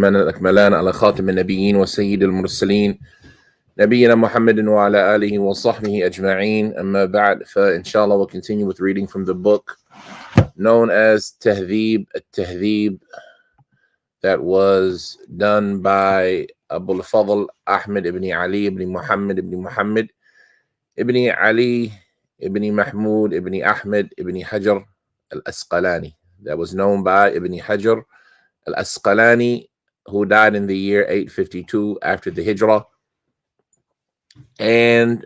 الأتمان الأكملان على خاتم النبيين وسيد المرسلين نبينا محمد وعلى آله وصحبه أجمعين. أما بعد, فإنشاءالlah we'll continue with reading from the book known as Tahdhib al-Tahdhib, that was done by Abu al-Fadl Ahmad ibn Ali ibn Muhammad ibn Ali ibn Mahmud ibn Ahmad ibn Hajar al-Asqalani. That was known by Ibn Hajar al-Asqalani, who died in the year 852 after the Hijrah. And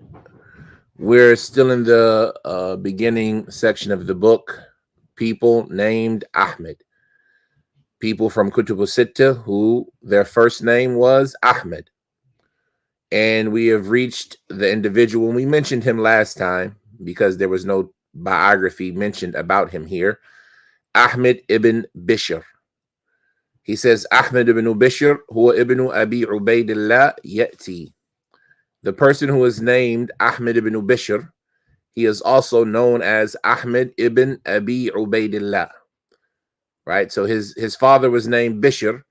we're still in the beginning section of the book. People named Ahmed. People from Kutub al-Sittah who their first name was Ahmed. And we have reached the individual. We mentioned him last time because there was no biography mentioned about him here. Ahmad ibn Bishr. He says, Ahmad ibn Bishr, huwa ibn Abi Ubaidillah ya'ti. The person who is named Ahmad ibn Bishr, he is also known as Ahmad ibn Abi Ubaidillah. Right? So his father was named Bishr,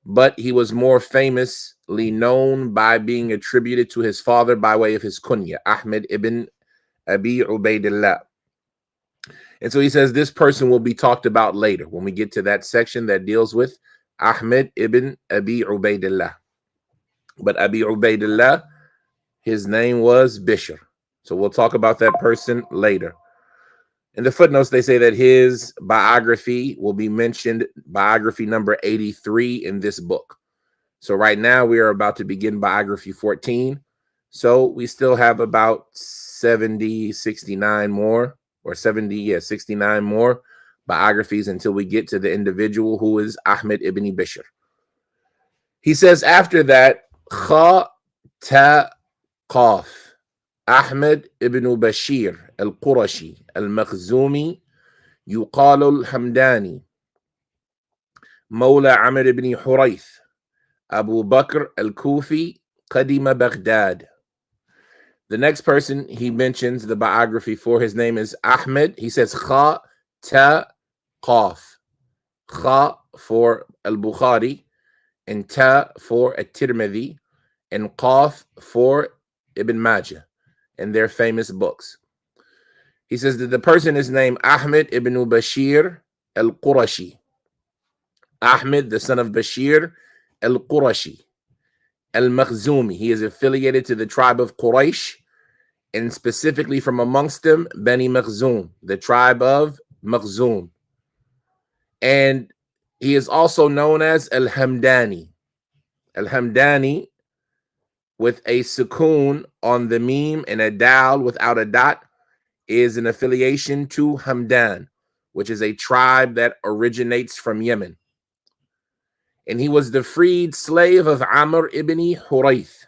but he was more famously known by being attributed to his father by way of his kunya, Ahmad ibn Abi Ubaidillah. And so he says this person will be talked about later when we get to that section that deals with Ahmad ibn Abi Ubaidillah. But Abi Ubaidillah, his name was Bishr. So we'll talk about that person later. In the footnotes, they say that his biography will be mentioned, biography number 83 in this book. So right now we are about to begin biography 14. So we still have about 69 more. Or 69 more biographies until we get to the individual who is Ahmad ibn Bishr. He says after that, Kha Ta Qaf, Ahmad ibn Basheer al-Qurashi al-Makhzumi yuqal al-Hamdani Mawla Amr ibn Hurayth Abu Bakr al-Kufi Qadima Baghdad. The next person he mentions the biography for, his name is Ahmed. He says Kha Ta Qaf. Kha for al-Bukhari, and Ta for at-Tirmidhi, and Qaf for Ibn Majah and their famous books. He says that the person is named Ahmad ibn Basheer al-Qurashi. Ahmed, the son of Bashir al-Qurashi. Al-Makhzumi. He is affiliated to the tribe of Quraysh, and specifically from amongst them, Bani Makhzum, the tribe of Makhzum. And he is also known as Al-Hamdani. Al-Hamdani with a sukoon on the meme and a dal without a dot is an affiliation to Hamdan, which is a tribe that originates from Yemen. And he was the freed slave of Amr ibn Hurayth.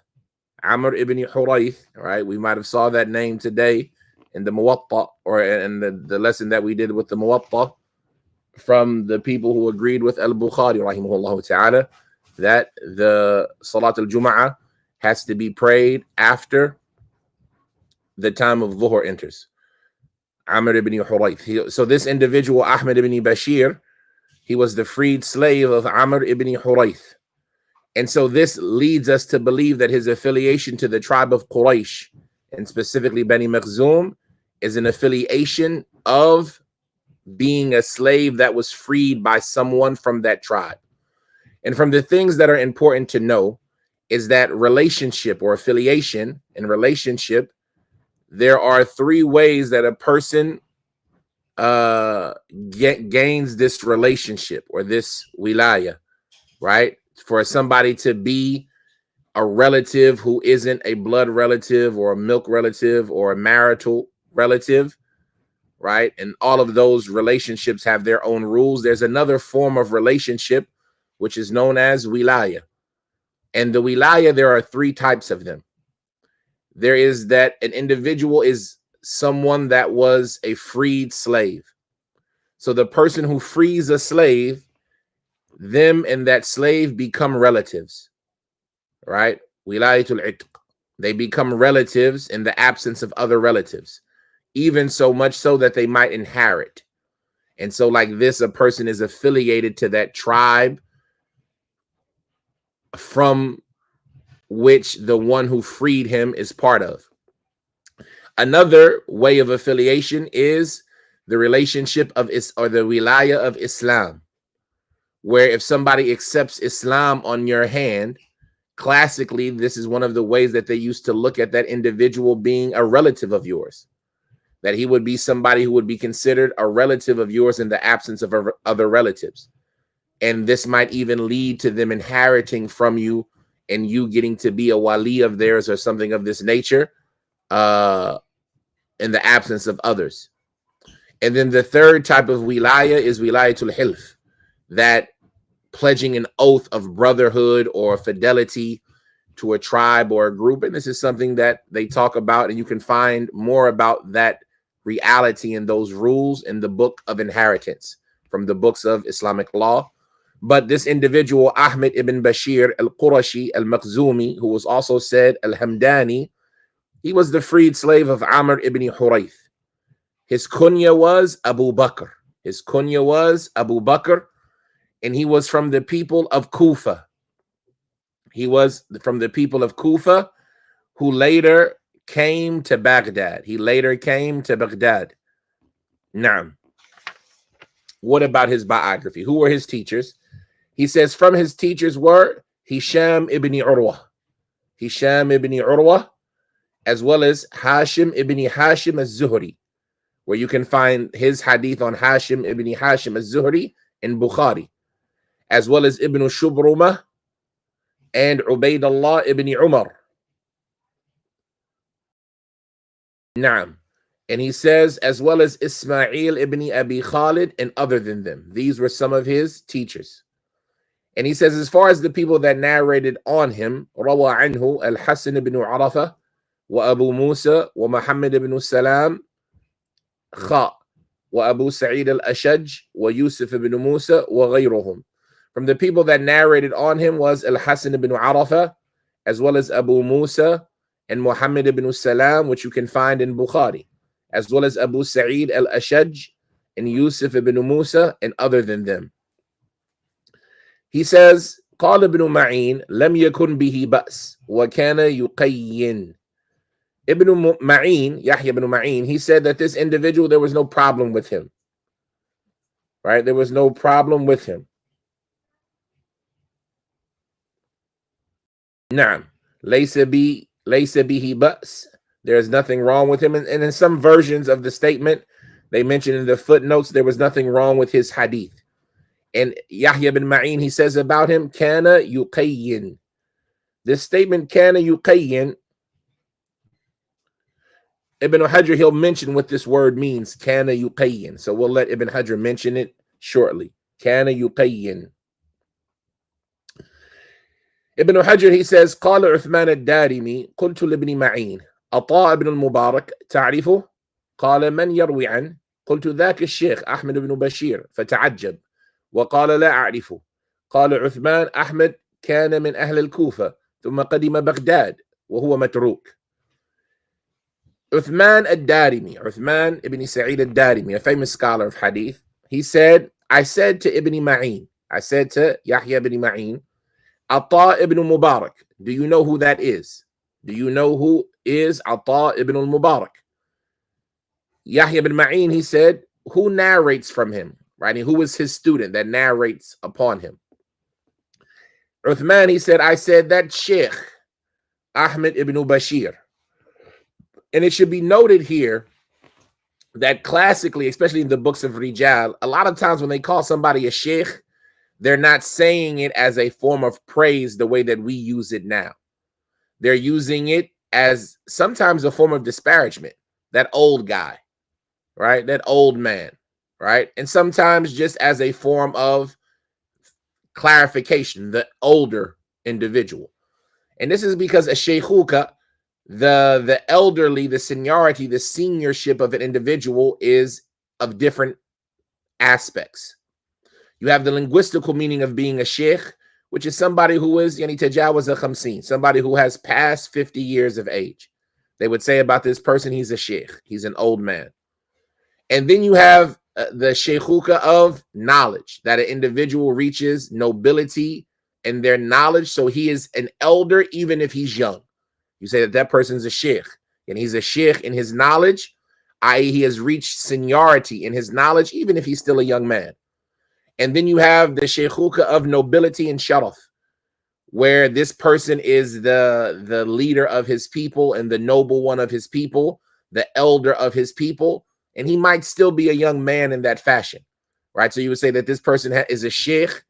Amr ibn Hurayth, right? We might have saw that name today in the Muwatta, or in the lesson that we did with the Muwatta, from the people who agreed with Al-Bukhari, rahimahullah ta'ala, that the Salat al-Jum'ah has to be prayed after the time of Dhuhr enters. Amr ibn Hurayth. So this individual, Ahmad ibn Basheer, he was the freed slave of Amr ibn Hurayth. And so this leads us to believe that his affiliation to the tribe of Quraysh, and specifically Bani Makhzum, is an affiliation of being a slave that was freed by someone from that tribe. And from the things that are important to know is that relationship or affiliation and relationship, there are three ways that a person gains this relationship or this wilaya, right? For somebody to be a relative who isn't a blood relative or a milk relative or a marital relative, right? And all of those relationships have their own rules. There's another form of relationship which is known as wilaya. And the wilaya, there are three types of them. There is that an individual is someone that was a freed slave. So the person who frees a slave, them and that slave become relatives, right? Wilayatul itq. They become relatives in the absence of other relatives, even so much so that they might inherit. And so like this, a person is affiliated to that tribe from which the one who freed him is part of. Another way of affiliation is the relationship of the wilaya of Islam, where if somebody accepts Islam on your hand, classically, this is one of the ways that they used to look at that individual being a relative of yours, that he would be somebody who would be considered a relative of yours in the absence of other relatives. And this might even lead to them inheriting from you and you getting to be a wali of theirs or something of this nature in the absence of others. And then the third type of wilaya is wilayatul hilf, that pledging an oath of brotherhood or fidelity to a tribe or a group. And this is something that they talk about, and you can find more about that reality and those rules in the book of inheritance from the books of Islamic law. But this individual, Ahmad ibn Basheer al-Qurashi al-Makhzumi, who was also said al-Hamdani, he was the freed slave of Amr ibn Hurayth. His kunya was Abu Bakr. His kunya was Abu Bakr, and he was from the people of Kufa. He was from the people of Kufa who later came to Baghdad. He later came to Baghdad. Naam. What about his biography? Who were his teachers? He says from his teachers were Hisham ibn Urwa. Hisham ibn Urwa, as well as Hashim ibn Hashim al-Zuhri, where you can find his hadith on Hashim ibn Hashim al-Zuhri in Bukhari, as well as Ibn Shubrumah and Ubaydullah ibn Umar. Naam. And he says, as well as Ismail ibn Abi Khalid and other than them. These were some of his teachers. And he says, as far as the people that narrated on him, Rawa anhu al-Hasan ibn Arafa, wa Abu Musa, wa Muhammad ibn Salam, Kha, wa Abu Sa'id al-Ashaj, wa Yusuf ibn Musa, wa ghayruhum. From the people that narrated on him was al-Hasan ibn Arafa, as well as Abu Musa and Muhammad ibn Salam, which you can find in Bukhari, as well as Abu Sa'id al-Ashaj and Yusuf ibn Musa and other than them. He says, قال ابن معين لم يكن به بأس وكان يقين. Ibn Ma'in, Yahya ibn Ma'in, he said that this individual, there was no problem with him. Right? There was no problem with him. Naam. ليس به بأس. There is nothing wrong with him. And in some versions of the statement, they mention in the footnotes, there was nothing wrong with his hadith. And Yahya ibn Ma'in, he says about him, kana yuqayyin. This statement, kana yuqayyin, Ibn Hajar, he'll mention what this word means, kana yuqayyin. So we'll let Ibn Hajar mention it shortly. Kana yuqayyin. Ibn Hajar, he says, قال عثمان الدارمي قلت لابن معين عطاء بن المبارك تعرفه؟ قال من يروي عنه؟ قلت ذاك الشيخ أحمد بن بشير فتعجب وقال لا أعرفه. قال عثمان أحمد كان من أهل الكوفة ثم قدم بغداد وهو متروك. Uthman al-Darimi, Uthman ibn Sa'id al-Darimi, a famous scholar of hadith, he said, I said to Ibn Ma'in, I said to Yahya ibn Ma'in, Ata ibn Mubarak, do you know who that is? Do you know who is Ata ibn al-Mubarak? Yahya ibn Ma'in, he said, who narrates from him? Right? And who is his student that narrates upon him? Uthman, he said, I said that Sheikh Ahmad ibn Basheer. And it should be noted here that classically, especially in the books of Rijal, a lot of times when they call somebody a sheikh, they're not saying it as a form of praise the way that we use it now. They're using it as sometimes a form of disparagement. That old guy, right? That old man, right? And sometimes just as a form of clarification, the older individual. And this is because a sheikhuka, the elderly, the seniority, the seniorship of an individual is of different aspects. You have the linguistical meaning of being a sheikh, which is somebody who is yani tajawaz al-khamseen, somebody who has passed 50 years of age. They would say about this person, he's a sheikh, he's an old man. And then you have the sheikhuka of knowledge, that an individual reaches nobility and their knowledge. So he is an elder even if he's young. You say that that person's a sheikh, and he's a sheikh in his knowledge, i.e. he has reached seniority in his knowledge even if he's still a young man. And then you have the sheikhuka of nobility and sharaf, where this person is the leader of his people and the noble one of his people, the elder of his people, and he might still be a young man in that fashion, right? So you would say that this person is a sheikh,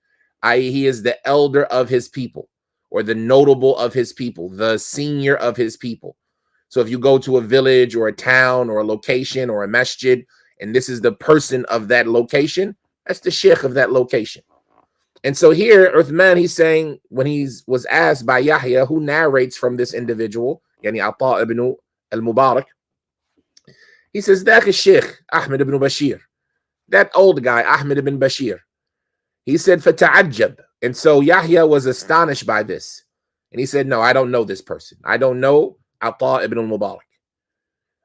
i.e. he is the elder of his people, or the notable of his people, the senior of his people. So if you go to a village or a town or a location or a masjid, and this is the person of that location, that's the sheikh of that location. And so here, Uthman, he's saying, when he was asked by Yahya, who narrates from this individual, yani Ata ibn al-Mubarak, he says, that is Sheikh Ahmad ibn Basheer, that old guy, Ahmad ibn Basheer. He said, فَتَعَجَّبْ. And so Yahya was astonished by this. And he said, no, I don't know this person. I don't know Ata ibn al-Mubarak.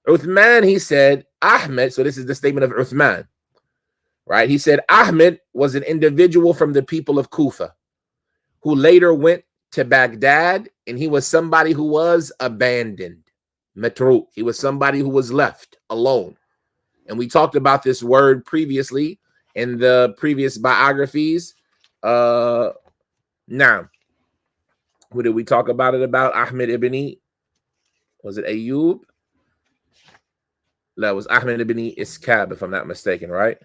Uthman, he said, Ahmed, so this is the statement of Uthman, right? He said, Ahmed was an individual from the people of Kufa who later went to Baghdad, and he was somebody who was abandoned. Matruk. He was somebody who was left alone. And we talked about this word previously in the previous biographies. Now, who did we talk about it about? Ahmed ibn, was it Ayyub? That was Ahmed ibn Iskab, if I'm not mistaken, right?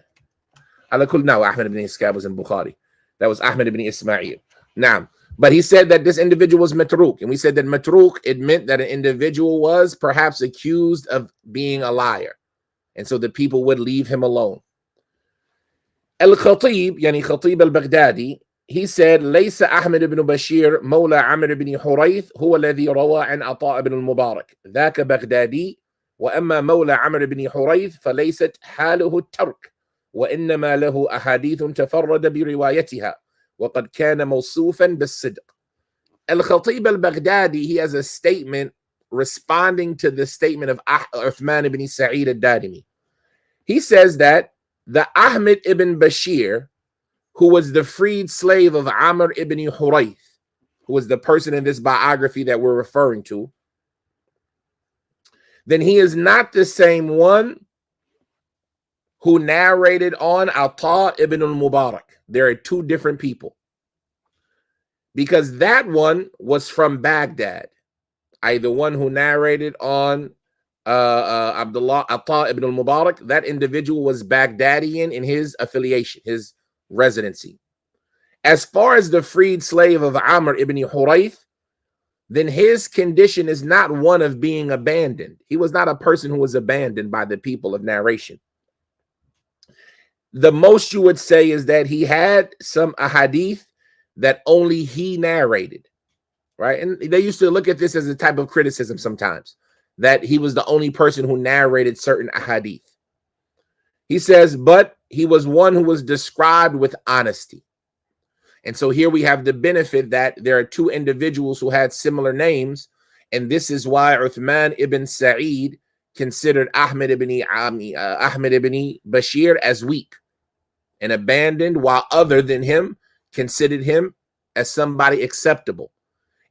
No, Ahmed ibn Iskab was in Bukhari. That was Ahmed ibn Ismail. Now, but he said that this individual was matruk, and we said that matruk, it meant that an individual was perhaps accused of being a liar, and so the people would leave him alone. Al-Khatib, yani Khatib al-Baghdadi, he said, ليس أحمد بن بشير مولى عمرو بن حريث هو الذي روى عن عطاء بن المبارك ذاك بغدادي وأما مولى عمرو بن حريث فليست حاله الترك وإنما له أحاديث تفرد بروايتها وقد كان موصوفا بالصدق. Al-Khatib al-Baghdadi, he has a statement responding to the statement of Uthman ibn Sa'id al-Darimi. He says that the Ahmad ibn Basheer, who was the freed slave of Amr ibn Hurayth, who was the person in this biography that we're referring to, then he is not the same one who narrated on Ata ibn al-Mubarak. There are two different people, because that one was from Baghdad. The one who narrated on Abdullah Ata ibn al-Mubarak, that individual was Baghdadian in his affiliation, his residency. As far as the freed slave of Amr ibn Hurayth, then his condition is not one of being abandoned. He was not a person who was abandoned by the people of narration. The most you would say is that he had some ahadith that only he narrated, right? And they used to look at this as a type of criticism sometimes, that he was the only person who narrated certain ahadith. He says, but he was one who was described with honesty. And so here we have the benefit that there are two individuals who had similar names, and this is why Uthman ibn Sa'id considered Ahmad ibn Basheer as weak and abandoned, while other than him considered him as somebody acceptable.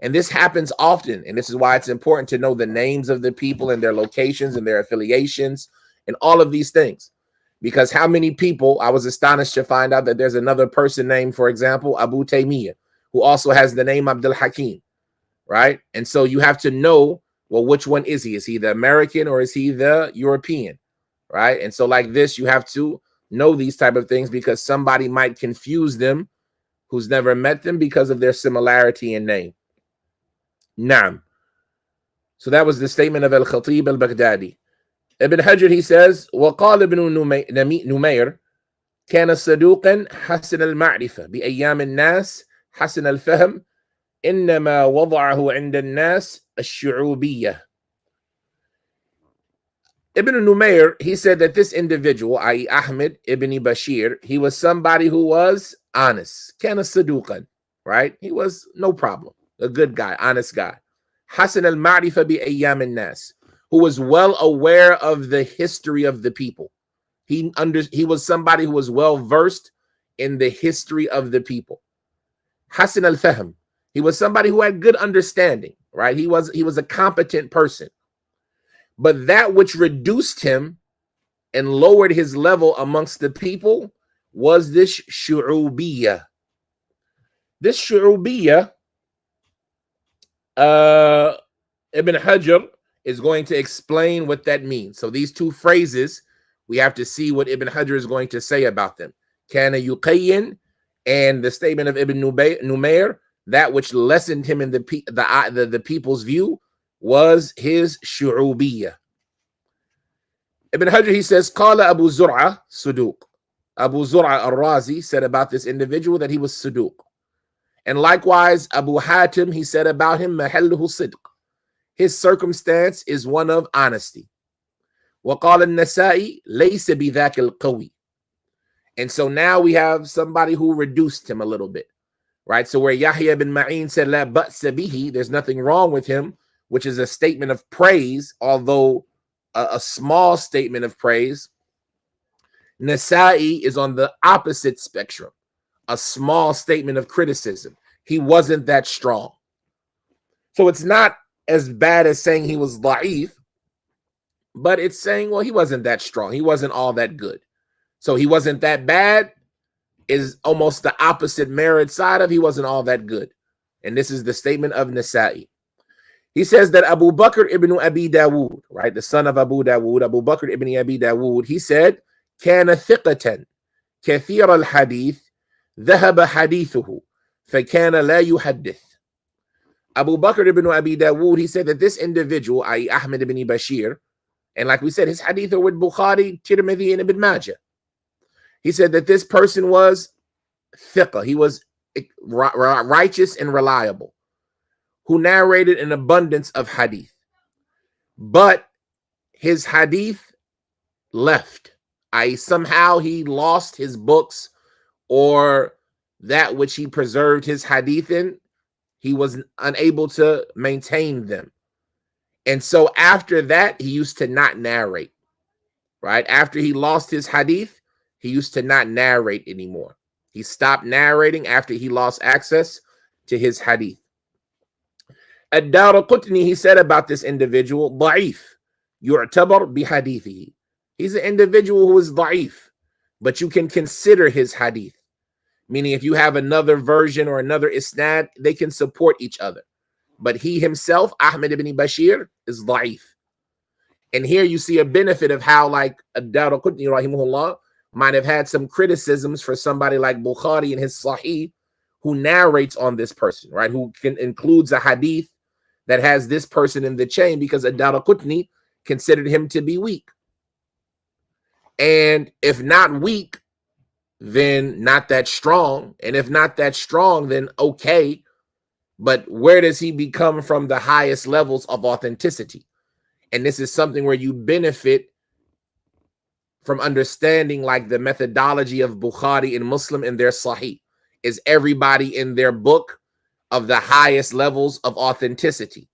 And this happens often, and this is why it's important to know the names of the people and their locations and their affiliations and all of these things. Because how many people, I was astonished to find out that there's another person named, for example, Abu Taymiyyah, who also has the name Abdul Hakim, right? And so you have to know, well, which one is he? Is he the American or is he the European, right? And so like this, you have to know these type of things, because somebody might confuse them who's never met them because of their similarity in name. Naam. So that was the statement of Al-Khatib al-Baghdadi. Ibn Hajar, he says, وقال ابن نمير كان صدوقا حسن المعرفة بأيام الناس حسن الفهم إنما وضعه عند الناس الشعوبية. Ibn Numayr, he said that this individual, i.e. Ahmad ibn Basheer, he was somebody who was honest. Kana saduqan, right? He was no problem. A good guy, honest guy. Hasan al-Ma'rifa bi ayyam al-nas, who was well aware of the history of the people. He was somebody who was well versed in the history of the people. Hasan al-Fahm. He was somebody who had good understanding, right? He was a competent person. But that which reduced him and lowered his level amongst the people was this shu'ubiyya. This shu'ubiyya, Ibn Hajar is going to explain what that means. So these two phrases, we have to see what Ibn Hajar is going to say about them. Kana yuqayyin, and the statement of Ibn Numayr, that which lessened him in the people's view was his shu'ubiyya. Ibn Hajar, he says, Qala Abu Zur'a Suduq. Abu Zur'a al-Razi said about this individual that he was Suduq. And likewise, Abu Hatim, he said about him, Mahalluhu Sidq. His circumstance is one of honesty. وقال النسائي ليس بذاك القوي. And so now we have somebody who reduced him a little bit, right? So where Yahya bin Ma'in said, La ba'sa bihi, there's nothing wrong with him, which is a statement of praise, although a small statement of praise. Nasa'i is on the opposite spectrum, a small statement of criticism. He wasn't that strong. So it's not as bad as saying he was da'if, but it's saying, well, he wasn't that strong. He wasn't all that good. So he wasn't that bad is almost the opposite merit side of he wasn't all that good. And this is the statement of Nasa'i. He says that Abu Bakr ibn Abi Dawood, right, the son of Abu Dawood, Abu Bakr ibn Abi Dawood, he said, كان ثقة كثير الحديث ذهب حديثه فكان لا يحدث. Abu Bakr ibn Abi Dawood, he said that this individual, i.e. Ahmad ibn Basheer, and like we said, his hadith are with Bukhari, Tirmidhi, and Ibn Majah. He said that this person was thiqah. He was righteous and reliable, who narrated an abundance of hadith. But his hadith left. I.e. somehow he lost his books, or that which he preserved his hadith in, he was unable to maintain them. And so after that, he used to not narrate, right? After he lost his hadith, he used to not narrate anymore. He stopped narrating after he lost access to his hadith. Ad-Daraqutni, he said about this individual, da'if, yu'tabar bihadithihi. He's an individual who is da'if, but you can consider his hadith. Meaning if you have another version or another isnad, they can support each other. But he himself, Ahmad ibn Basheer, is da'if. And here you see a benefit of how, like, Ad-Daraqutni rahimahullah might have had some criticisms for somebody like Bukhari in his Sahih, who narrates on this person, right? Who includes a hadith that has this person in the chain, because Ad-Daraqutni considered him to be weak. And if not weak, then not that strong. And if not that strong, then okay. But where does he become from the highest levels of authenticity? And this is something where you benefit from understanding, like, the methodology of Bukhari and Muslim in their Sahih. Is everybody in their book of the highest levels of authenticity?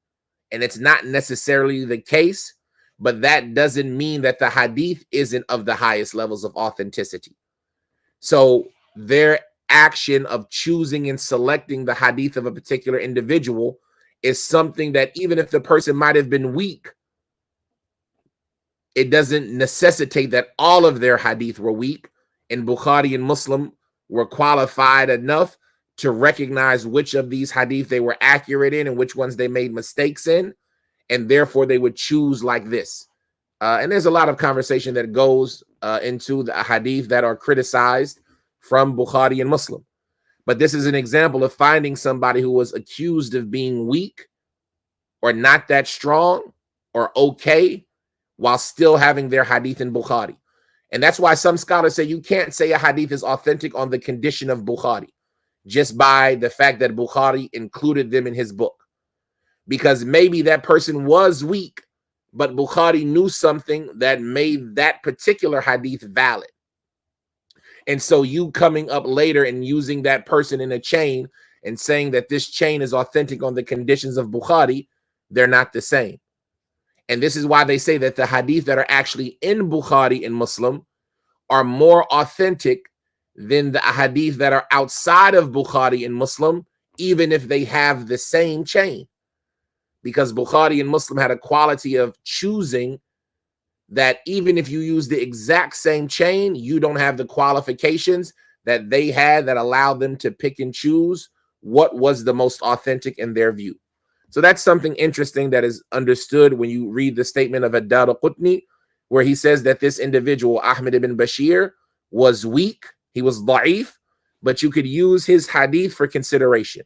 And it's not necessarily the case, but that doesn't mean that the hadith isn't of the highest levels of authenticity. So their action of choosing and selecting the hadith of a particular individual is something that, even if the person might have been weak, it doesn't necessitate that all of their hadith were weak, and Bukhari and Muslim were qualified enough to recognize which of these hadith they were accurate in and which ones they made mistakes in, and therefore they would choose like this. And there's a lot of conversation that goes into the hadith that are criticized from Bukhari and Muslim. But this is an example of finding somebody who was accused of being weak or not that strong or okay, while still having their hadith in Bukhari. And that's why some scholars say you can't say a hadith is authentic on the condition of Bukhari, just by the fact that Bukhari included them in his book. Because maybe that person was weak, but Bukhari knew something that made that particular hadith valid. And so you coming up later and using that person in a chain and saying that this chain is authentic on the conditions of Bukhari, they're not the same. And this is why they say that the hadith that are actually in Bukhari and Muslim are more authentic than the hadith that are outside of Bukhari and Muslim, even if they have the same chain. Because Bukhari and Muslim had a quality of choosing that even if you use the exact same chain, you don't have the qualifications that they had that allowed them to pick and choose what was the most authentic in their view. So that's something interesting that is understood when you read the statement of Ad-Daraqutni, where he says that this individual, Ahmad ibn Basheer, was weak, he was da'if, but you could use his hadith for consideration.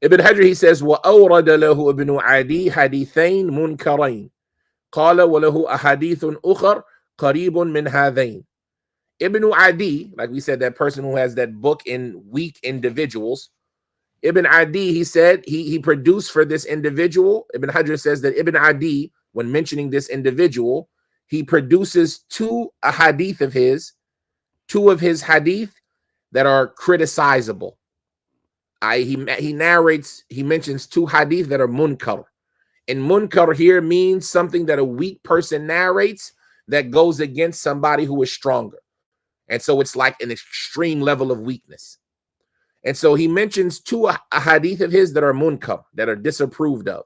Ibn Hajar, he says, وَأَوْرَدَ لَهُ ابْنُ عَدِي حَدِيثَيْن مُنْكَرَيْن قَالَ وَلَهُ أَحَدِيثٌ أُخَرْ قَرِيبٌ مِنْ هَذَيْن. Ibn Adi, like we said, that person who has that book in weak individuals, Ibn Adi, he said, he produced for this individual. Ibn Hajar says that Ibn Adi, when mentioning this individual, he produces two hadith of his hadith that are criticizable. He narrates, he mentions two hadith that are munkar. And munkar here means something that a weak person narrates that goes against somebody who is stronger. And so it's like an extreme level of weakness. And so he mentions two hadith of his that are munkar, that are disapproved of.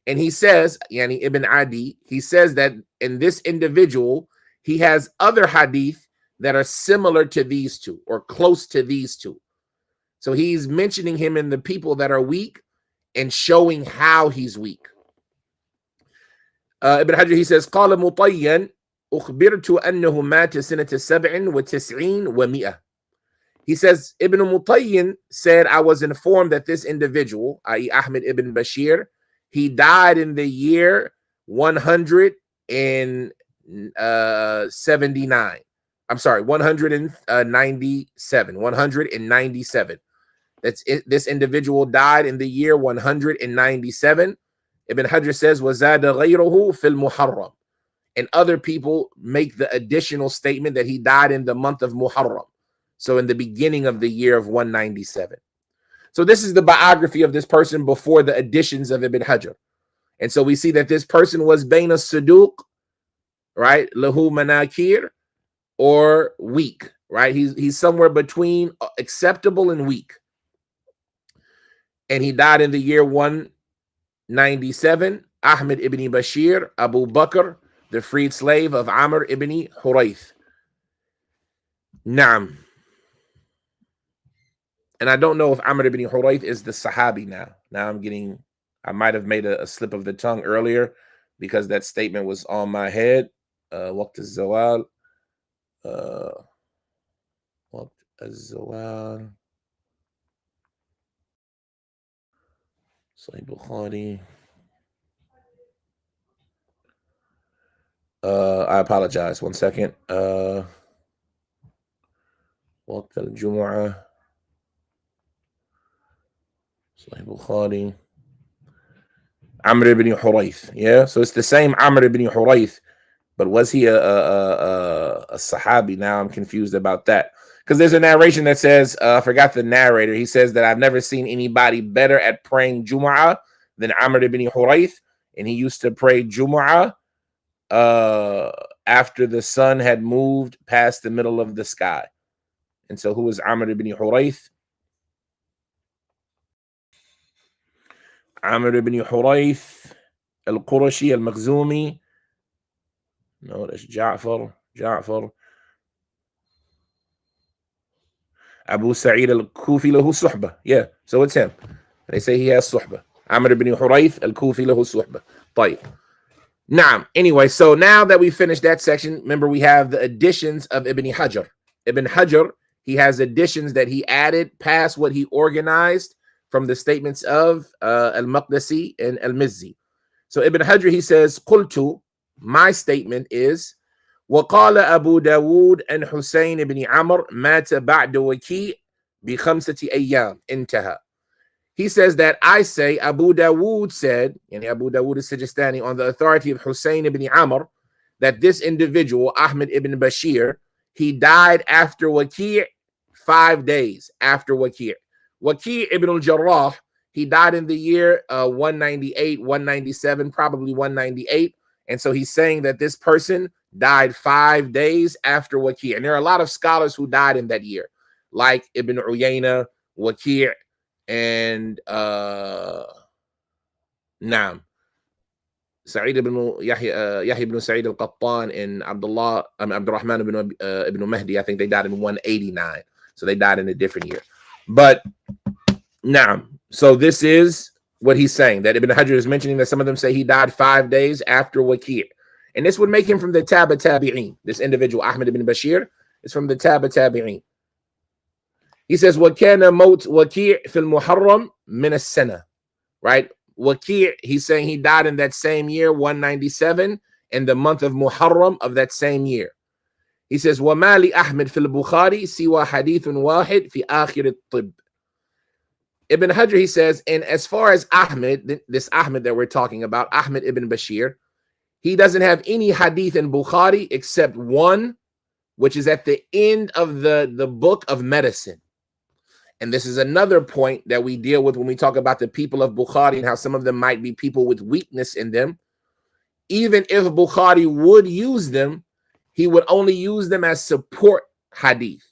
And he says, Yani Ibn Adi, he says that in this individual, he has other hadith that are similar to these two or close to these two. So he's mentioning him in the people that are weak and showing how he's weak. Ibn Hajar, he says, قال مطيّن أخبرت أنه مات سنة 97 و100. He says, Ibn Mutayyin said, I was informed that this individual, i.e. Ahmad ibn Basheer, he died in the year 179. I'm sorry, 197. That's it. This individual died in the year 197. Ibn Hajar says, وَزَادَ غَيْرُهُ فِي الْمُحَرَّمِ. And other people make the additional statement that he died in the month of Muharram. So in the beginning of the year of 197. So this is the biography of this person before the additions of Ibn Hajar. And so we see that this person was Bain as-Saduq, right? Lahu manakir, or weak, right? He's somewhere between acceptable and weak. And he died in the year 197. Ahmad ibn Basheer, Abu Bakr, the freed slave of Amr ibn Hurayth. Naam. And I don't know if Amr ibn Hurayth is the Sahabi now. Now I might have made a slip of the tongue earlier because that statement was on my head. Waqt al-Zawal. Waqt al-Zawal. Sahih Bukhari. I apologize. 1 second. Waqt al-Jumu'ah. Sahih Bukhari. Amr ibn Hurayth. Yeah, so it's the same Amr ibn Hurayth, but was he a Sahabi? Now I'm confused about that. Because there's a narration that says, I forgot the narrator. He says that I've never seen anybody better at praying Jumu'ah than Amr ibn Hurayth. And he used to pray Jumu'ah after the sun had moved past the middle of the sky. And so who is Amr ibn Hurayth? Amr ibn Hurayth al-Qurashi al-Makhzumi. No, that's Ja'far. Abu Sa'id al-Kufi lahu suhbah. Yeah, so it's him. They say he has suhbah. Amr ibn Hurayth al-Kufi lahu suhbah. طيب. Naam. Anyway, so now that we finished that section, remember we have the additions of Ibn Hajar. Ibn Hajar, he has additions that he added past what he organized from the statements of Al-Maqdisi and Al-Mizzi. So Ibn Hajar, he says, قلت, my statement is, وقال أبو داود أن حسين بن عمر مات بعد وكيع بخمسة أيام انتهى. He says that I say, Abu Dawood said, and Abu Dawood al-Sijistani, on the authority of Hussein ibn Amr, that this individual, Ahmad ibn Basheer, he died after Waki' 5 days after Waki'. Waki' ibn al-Jarrah, he died in the year 198, 197, probably 198. And so he's saying that this person died 5 days after Waki'. And there are a lot of scholars who died in that year, like Ibn Uyayna, Waki', and Naam, Sa'id ibn Yahya ibn Sa'id al-Qattan, and Abdurrahman ibn Mahdi. I think they died in 189. So they died in a different year. But Naam. So this is what he's saying, that Ibn Hajar is mentioning that some of them say he died 5 days after Waki'. And this would make him from the Tabi Tabi'in. This individual, Ahmad ibn Bashir, is from the Tabi Tabi'in. He says, وَكَانَ مَوْتْ وَكِيعْ فِي الْمُحَرَّمْ مِنَ السَّنَةِ. Right? Waki', he's saying he died in that same year, 197, in the month of Muharram of that same year. He says, وَمَا لِأَحْمَدْ فِي الْبُخَارِ سِوَى حَدِيثٌ وَاحِدٌ فِي آخِرِ الطِّبِّ. Ibn Hajar, he says, and as far as Ahmed, this Ahmed that we're talking about, Ahmad ibn Bashir, he doesn't have any hadith in Bukhari except one, which is at the end of the book of medicine. And this is another point that we deal with when we talk about the people of Bukhari and how some of them might be people with weakness in them. Even if Bukhari would use them, he would only use them as support hadith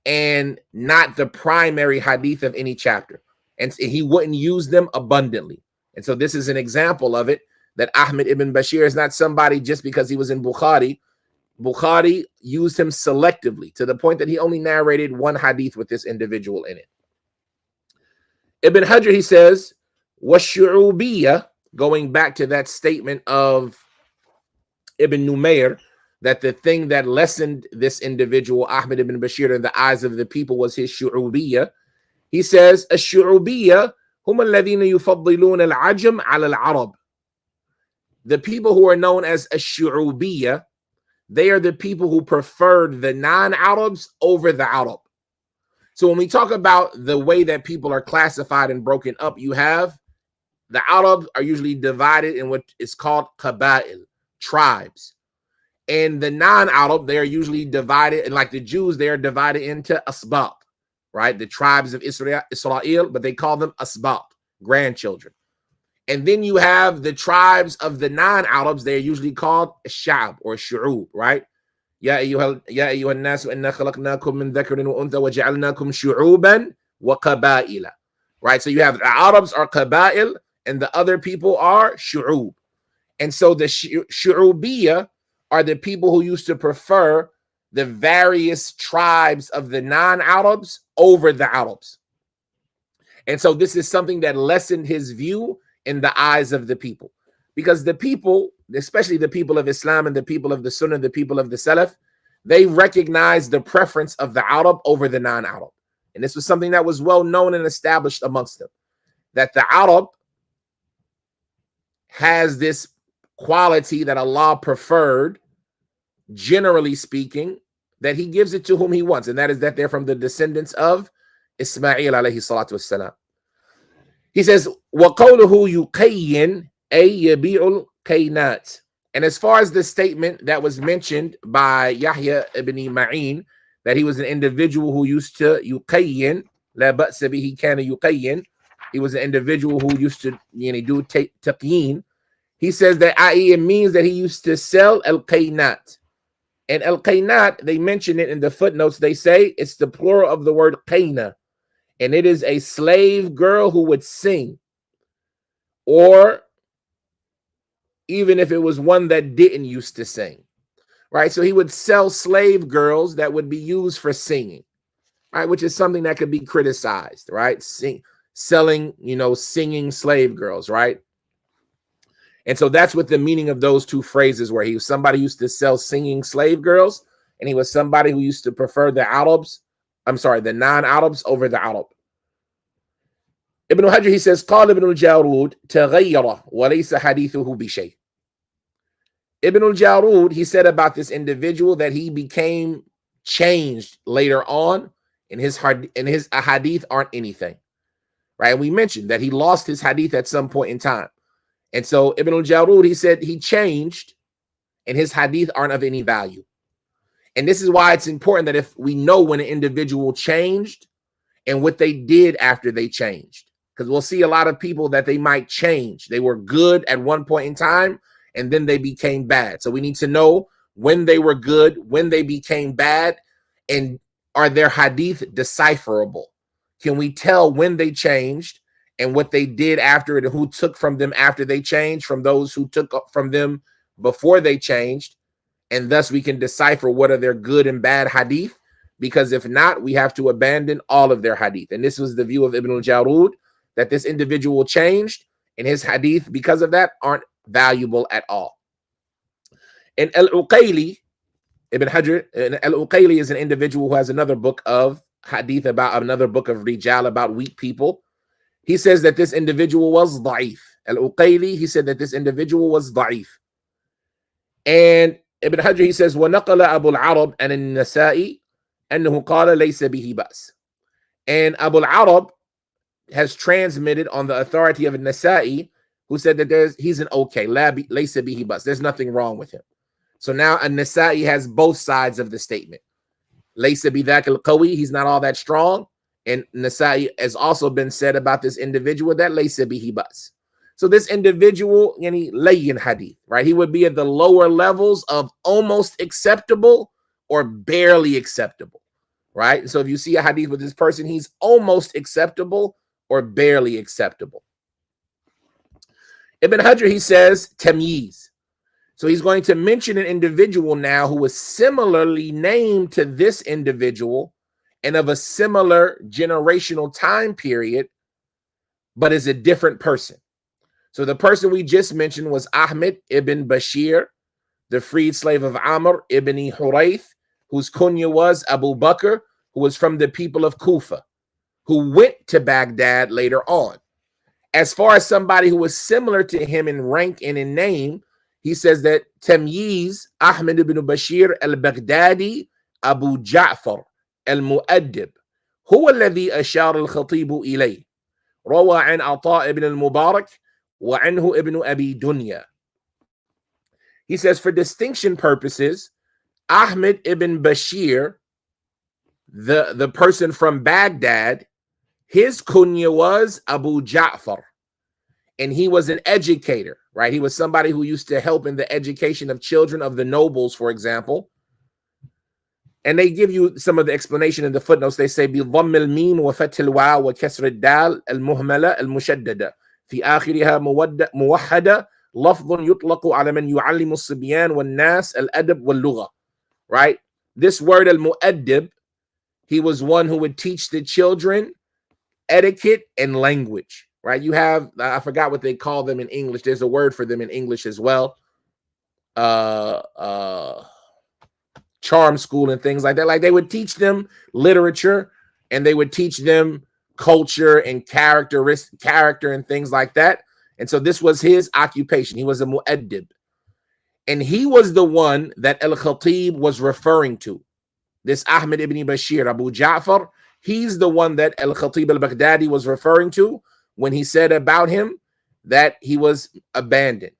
and not the primary hadith of any chapter. And he wouldn't use them abundantly. And so this is an example of it, that Ahmad ibn Bashir is not somebody just because he was in Bukhari. Bukhari used him selectively to the point that he only narrated one hadith with this individual in it. Ibn Hajar, he says, وَالشُّعُوبِيَّةِ, going back to that statement of Ibn Numayr, that the thing that lessened this individual, Ahmad ibn Bashir, in the eyes of the people was his shu'ubiyyah. He says, الشُّعُوبِيَّةِ هُمَ الَّذِينَ يُفَضِّلُونَ الْعَجَمَ عَلَى الْعَرَبِ. The people who are known as الشُّعُوبِيَّة, they are the people who preferred the non-Arabs over the Arab. So when we talk about the way that people are classified and broken up, you have the Arabs are usually divided in what is called qaba'il, tribes. And the non-Arab, they are usually divided, and like the Jews, they are divided into asbat, right? The tribes of Israel, but they call them asbat, grandchildren. And then you have the tribes of the non-Arabs, they're usually called sha'ab or shu'ub, right? Ya ayyuha an-nasu inna khalaqnakum min dhakarin wa untha wa ja'alnakum shu'uban wa qaba'ila. Right? So you have the Arabs are qaba'il and the other people are shu'ub. And so the shu'ubiyya are the people who used to prefer the various tribes of the non-Arabs over the Arabs. And so this is something that lessened his view in the eyes of the people, because the people, especially the people of Islam and the people of the Sunnah, the people of the Salaf, they recognize the preference of the Arab over the non-Arab. And this was something that was well known and established amongst them, that the Arab has this quality that Allah preferred, generally speaking, that he gives it to whom he wants, and that is that they're from the descendants of Ismail alayhi salatu wassalam. He says, وَقَوْلُهُ يُقَيِّن أَيْ يَبِيعُ الْقَيْنَاتِ. And as far as the statement that was mentioned by Yahya ibn Ma'in, that he was an individual who used to yuqayyin, la ba'sa bihi kana yuqayyin, he was an individual who used to do taqyin. He says that i.e. it means that he used to sell al-qaynat. And al-qaynat, they mention it in the footnotes, they say it's the plural of the word qayna. And it is a slave girl who would sing, or even if it was one that didn't used to sing, right? So he would sell slave girls that would be used for singing, right? Which is something that could be criticized, right? Selling, singing slave girls, right? And so that's what the meaning of those two phrases were. He was somebody who used to sell singing slave girls, and he was somebody who used to prefer the non-Arabs over the Arab. Ibn Hajar, he says, قال ابن الجارود تغير وليس حديثه بشيء. Ibn al-Jarud, he said about this individual that he became changed later on, and his hadith aren't anything, right? And we mentioned that he lost his hadith at some point in time. And so Ibn al-Jarud, he said he changed, and his hadith aren't of any value. And this is why it's important that if we know when an individual changed and what they did after they changed, because we'll see a lot of people that they might change. They were good at one point in time, and then they became bad. So we need to know when they were good, when they became bad, and are their hadith decipherable? Can we tell when they changed and what they did after it, and who took from them after they changed from those who took from them before they changed? And thus we can decipher what are their good and bad hadith, because if not, we have to abandon all of their hadith. And this was the view of Ibn al-Jarud, that this individual changed and his hadith, because of that, aren't valuable at all. And Al-Uqayli, Ibn Hajar, Al-Uqayli is an individual who has another book of hadith, about another book of rijal, about weak people. He says that this individual was da'if. Al-Uqayli, he said that this individual was da'if. And Ibn Hajar, he says, وَنَقَلَ أَبُو الْعَرَبِ أَنِ النَّسَائِ أَنَّهُ قَالَ لَيْسَ بِهِ بَأْسٍ. And Abu al-Arab has transmitted on the authority of Nasa'i, who said that he's an okay, laysa bihi bas, there's nothing wrong with him. So now An-Nasa'i has both sides of the statement. Laysa bidhak al-qawi, he's not all that strong. And Nasa'i has also been said about this individual that laysa bihi bas. So this individual, layyin hadith, right? He would be at the lower levels of almost acceptable or barely acceptable, right? So if you see a hadith with this person, he's almost acceptable or barely acceptable. Ibn Hajar, he says, tamyiz. So he's going to mention an individual now who was similarly named to this individual and of a similar generational time period, but is a different person. So the person we just mentioned was Ahmad ibn Basheer, the freed slave of Amr ibn Hurayth, whose kunya was Abu Bakr, who was from the people of Kufa, who went to Baghdad later on. As far as somebody who was similar to him in rank and in name, he says that Tamyiz Ahmad ibn Basheer al-Baghdadi Abu Ja'far al-Mu'addib هو الذي أشار الخطيب إليه روى عن عطاء ibn al-Mubarak وعنه ibn Abi Dunya. He says, for distinction purposes, Ahmad ibn Basheer, the person from Baghdad, his kunya was Abu Ja'far, and he was an educator, right? He was somebody who used to help in the education of children of the nobles, for example. And they give you some of the explanation in the footnotes. They say, بِضَمِّ الْمِيمِ وَفَتْحِ الْوَاءِ وَكَسْرِ الدَّالِ الْمُهْمَلَةِ الْمُشَدَّدَةِ في آخرها موحدة لفظ يطلق على من يعلم الصبيان والناس الأدب واللغة. Right? This word al-mu'addib, he was one who would teach the children etiquette and language. Right? You have, I forgot what they call them in English. There's a word for them in English as well. Charm school and things like that. Like they would teach them literature and they would teach them culture and character and things like that. And so this was his occupation. He was a mu'addib. And he was the one that Al-Khatib was referring to. This Ahmad ibn Basheer, Abu Ja'far, he's the one that Al-Khatib al-Baghdadi was referring to when he said about him that he was abandoned.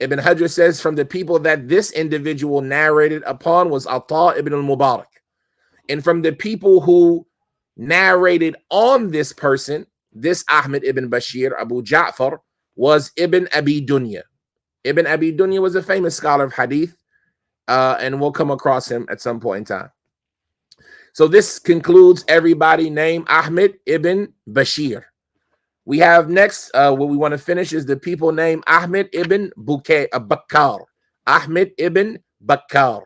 Ibn Hajar says from the people that this individual narrated upon was Ata ibn al-Mubarak. And from the people who narrated on this person, this Ahmad ibn Basheer, Abu Ja'far, was Ibn Abi Dunya. Ibn Abi Dunya was a famous scholar of hadith, and we'll come across him at some point in time. So this concludes everybody named Ahmad ibn Basheer. We have next, what we want to finish is the people named Ahmad ibn Bakaar. Ahmad ibn Bakaar.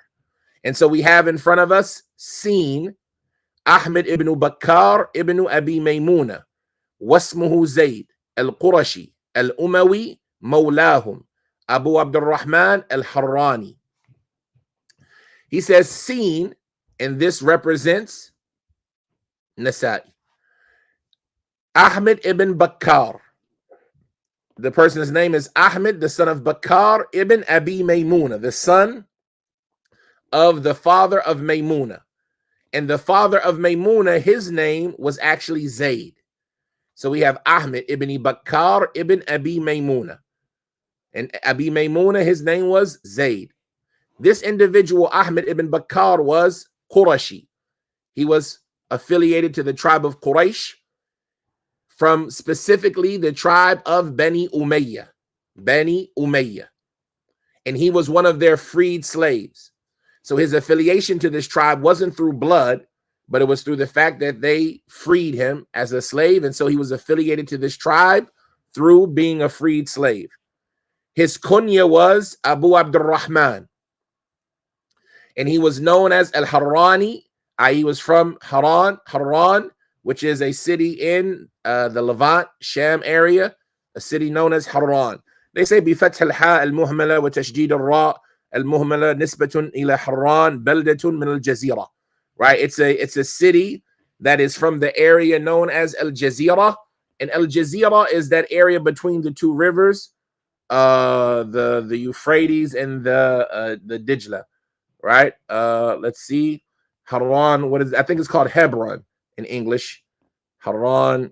And so we have in front of us seen Ahmad ibn Bakaar ibn Abi Maymuna, wasmuhu Zayd al-Qurashi al-Umawi mawlahum Abu Abdul Rahman al-Harrani. He says seen, and this represents Nasa'i. Ahmad ibn Bakaar. The person's name is Ahmad, the son of Bakaar ibn Abi Maymuna, the son of the father of Maymuna. And the father of Maymuna, his name was actually Zayd. So we have Ahmad ibn Bakaar ibn Abi Maymuna. And Abi Maymuna, his name was Zayd. This individual, Ahmad ibn Bakaar, was Qurashi. He was affiliated to the tribe of Quraysh, from specifically the tribe of Bani Umayyah. Bani Umayyah. And he was one of their freed slaves. So his affiliation to this tribe wasn't through blood, but it was through the fact that they freed him as a slave. And so he was affiliated to this tribe through being a freed slave. His kunya was Abu Abdurrahman. And he was known as Al-Harrani. He was from Harran, which is a city in the Levant, Sham area, a city known as Harran. They say بفتح الحاء المهملة وتشديد الراء المهملة نسبة إلى حران بلدة من الجزيرة. Right? It's a city that is from the area known as Al Jazeera, and Al Jazeera is that area between the two rivers, the Euphrates and the Dijla. Right? Let's see. Harran, what is I think it's called Hebron in English. Harran.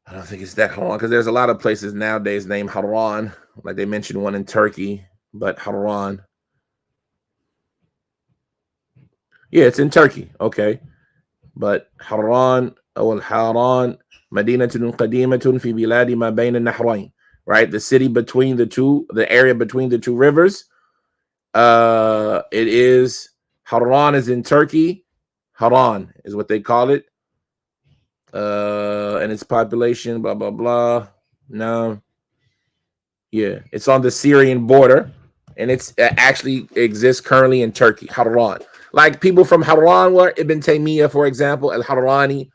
I don't think it's that Harran because there's a lot of places nowadays named Harran. Like they mentioned one in Turkey, but Harran. Yeah, it's in Turkey. Okay. But Harran or Haran, Madinatun Qadimatun fi biladi ma bayna nahrain. Right? The city between the two, the area between the two rivers. It is Harran is in Turkey. Haran is what they call it. And its population, blah, blah, blah. No. Yeah, it's on the Syrian border, and it's actually exists currently in Turkey, Harran. Like people from Harran were Ibn Taymiyyah, for example, Al-Harrani.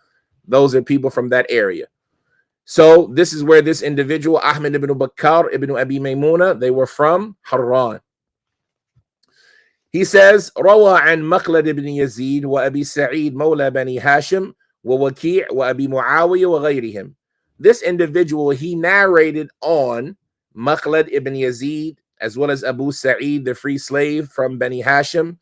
Those are people from that area. So this is where this individual, Ahmad ibn Bakaar, ibn Abi Maymuna, they were from Harran. He says, روى عن مخلد ibn Yazid وأبي سعيد مولى بني هاشم ووكيع وأبي معاوية وغيرهم. This individual, he narrated on Makhlad ibn Yazid, as well as Abu Sa'id, the free slave from Bani Hashim,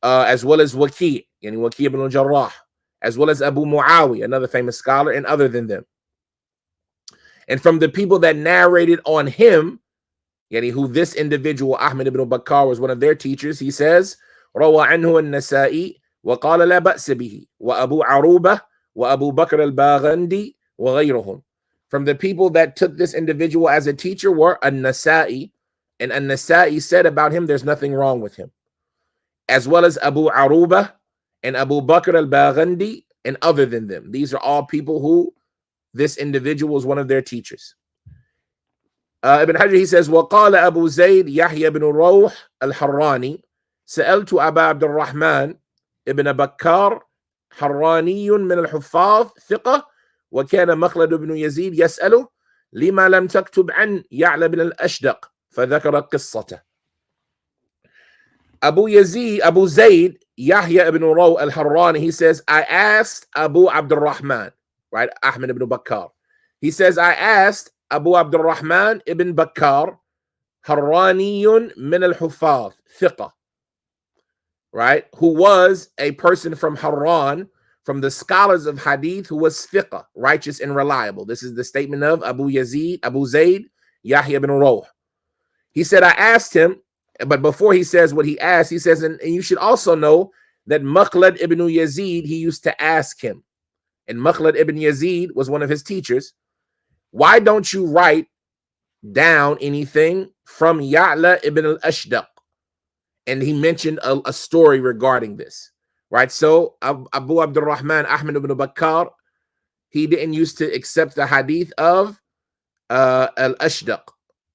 as well as Waki' ibn al-Jarrah, as well as Abu Muawiyah, another famous scholar, and other than them. And from the people that narrated on him, who this individual, Ahmad ibn Bakaar, was one of their teachers, he says, روى عنه النسائي وقال لا بأس به وأبو عروبة وأبو بكر الباغندي وغيرهم. From the people that took this individual as a teacher were An-Nasa'i, and An-Nasa'i said about him, there's nothing wrong with him. As well as Abu Aruba and Abu Bakr al-Baghandi and other than them. These are all people who this individual was one of their teachers. Ibn Hajar, he says, وقال أبو زيد يحيى بن روح الحراني سألت أبا عبد الرحمن ابن بكار حراني من الحفاظ ثقة وكان مخلد بن يزيد يسأله لما لم تكتب عن يعلى بن الأشدق فذكر قصته. Abu Zayd, Yahya ibn Raw al-Harrani, he says, I asked Abu Abdurrahman, right, Ahmad ibn Bakaar. He says, I asked Abu Abdurrahman ibn Bakaar, Harraniyun min al-Hufaz, thiqa, right, who was a person from Harran, from the scholars of hadith, who was thiqa, righteous and reliable. This is the statement of Abu Zayd, Yahya ibn Raw. He said, I asked him, but before he says what he asked, he says, and you should also know that Makhlad ibn Yazid, he used to ask him. And Makhlad ibn Yazid was one of his teachers. Why don't you write down anything from Ya'la ibn al-Ashdaq? And he mentioned a story regarding this, right? So Abu Abdurrahman, Ahmad ibn Bakaar, he didn't used to accept the hadith of al-Ashdaq.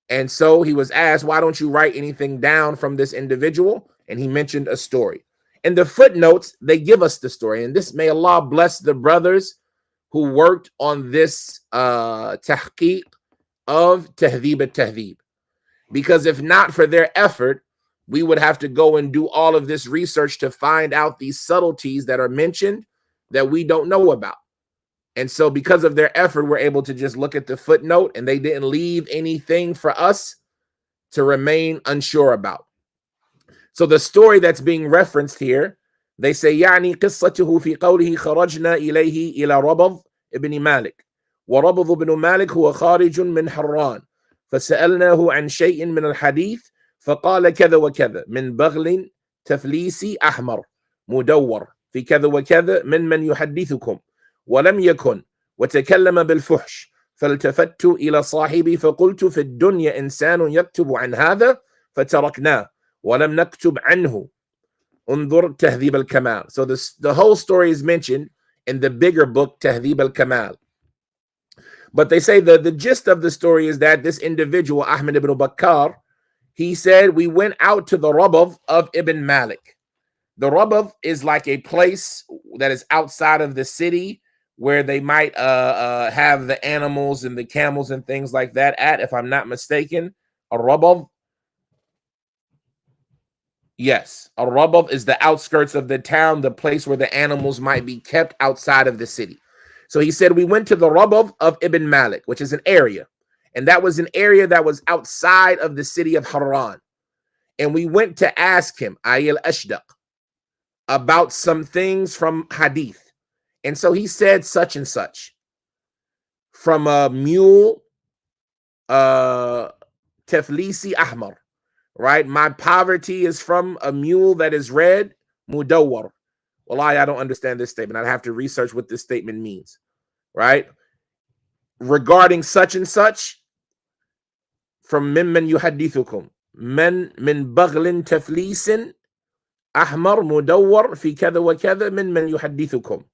And so he was asked, why don't you write anything down from this individual? And he mentioned a story. In the footnotes, they give us the story. And this, may Allah bless the brothers who worked on this tahqiq of Tahdhib al-Tahdhib. Because if not for their effort, we would have to go and do all of this research to find out these subtleties that are mentioned that we don't know about. And so because of their effort, we're able to just look at the footnote, and they didn't leave anything for us to remain unsure about. So the story that's being referenced here, they say, يعني قصته في قوله خرجنا إليه إلى ربض ابن مالك وربض ابن مالك هو خارج من حران فسألناه عن شيء من الحديث فقال كذا وكذا من بغل تفليسي أحمر مدور في كذا وكذا من يحدثكم ولم يكن وتكلم بالفحش فالتفت إلى صاحبي فقلت في الدنيا إنسان يكتب عن هذا فتركناه ولم نكتب عنه انظر تهذيب الكمال. So the whole story is mentioned in the bigger book تهذيب الكمال. But they say that the gist of the story is that this individual, Ahmad ibn Bakaar, he said, we went out to the Rabav of Ibn Malik. The Rabav is like a place that is outside of the city where they might have the animals and the camels and things like that at, if I'm not mistaken. A Rabav, yes, a Rabav is the outskirts of the town, the place where the animals might be kept outside of the city. So he said, we went to the Rabav of Ibn Malik, which is an area. And that was an area that was outside of the city of Haran. And we went to ask him, Ayil Ashdaq, about some things from Hadith. And so he said such and such. From a mule, Teflisi Ahmar, right? My poverty is from a mule that is red, Mudawwar. Well, I don't understand this statement. I'd have to research what this statement means, right? Regarding such and such, from mimman yuhaddithukum, من بغل تفليس أحمر مدور في كذا وكذا من يحدثكم